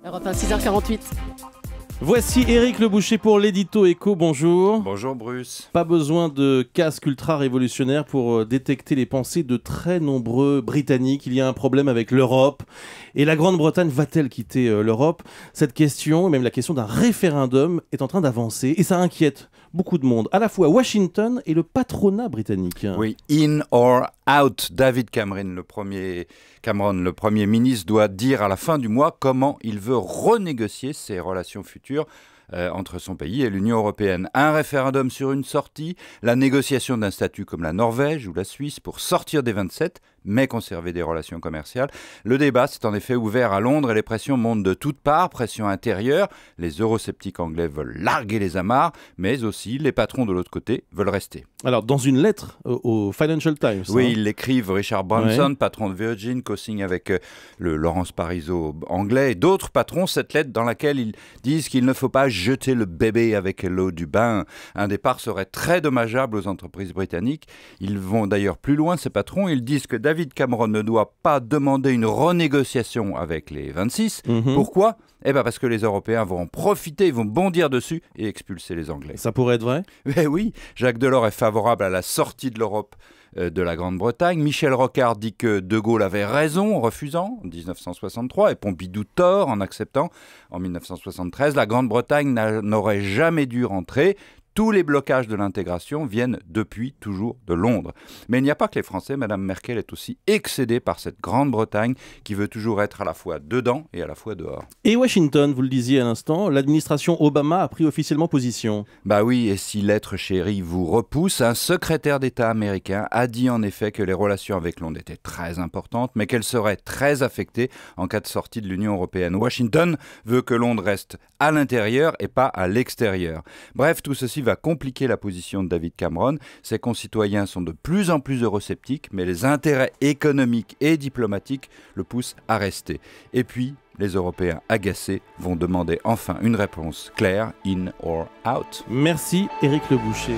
Europe 1, 6h48. Voici Éric Le Boucher pour l'édito Écho, bonjour. Bonjour Bruce. Pas besoin de casque ultra révolutionnaire pour détecter les pensées de très nombreux Britanniques. Il y a un problème avec l'Europe. Et la Grande-Bretagne va-t-elle quitter l'Europe? Cette question, même la question d'un référendum, est en train d'avancer et ça inquiète beaucoup de monde, à la fois Washington et le patronat britannique. Oui, in or out. David Cameron, le Premier ministre, doit dire à la fin du mois comment il veut renégocier ses relations futures entre son pays et l'Union européenne. Un référendum sur une sortie, la négociation d'un statut comme la Norvège ou la Suisse pour sortir des 27, mais conserver des relations commerciales. Le débat s'est en effet ouvert à Londres et les pressions montent de toutes parts, pression intérieure. Les eurosceptiques anglais veulent larguer les amarres, mais aussi les patrons de l'autre côté veulent rester. Alors, dans une lettre au Financial Times. Oui, ils l'écrivent, Richard Branson, patron de Virgin, co-signe avec le Laurence Parisot anglais et d'autres patrons, cette lettre dans laquelle ils disent qu'il ne faut pas jeter le bébé avec l'eau du bain. Un départ serait très dommageable aux entreprises britanniques. Ils vont d'ailleurs plus loin, ces patrons. Ils disent que David Cameron ne doit pas demander une renégociation avec les 26. Pourquoi ? Parce que les Européens vont en profiter, ils vont bondir dessus et expulser les Anglais. Ça pourrait être vrai ? Oui, Jacques Delors est favorable à la sortie de l'Europe de la Grande-Bretagne. Michel Rocard dit que De Gaulle avait raison en refusant en 1963 et Pompidou tort en acceptant en 1973. La Grande-Bretagne n'aurait jamais dû rentrer. Tous les blocages de l'intégration viennent depuis toujours de Londres. Mais il n'y a pas que les Français. Madame Merkel est aussi excédée par cette Grande-Bretagne qui veut toujours être à la fois dedans et à la fois dehors. Et Washington, vous le disiez à l'instant, l'administration Obama a pris officiellement position. Bah oui, et si l'être chéri vous repousse, un secrétaire d'État américain a dit en effet que les relations avec Londres étaient très importantes, mais qu'elles seraient très affectées en cas de sortie de l'Union européenne. Washington veut que Londres reste à l'intérieur et pas à l'extérieur. Bref, tout ceci va compliquer la position de David Cameron. Ses concitoyens sont de plus en plus eurosceptiques, mais les intérêts économiques et diplomatiques le poussent à rester. Et puis, les Européens agacés vont demander enfin une réponse claire, in or out. Merci Éric Le Boucher.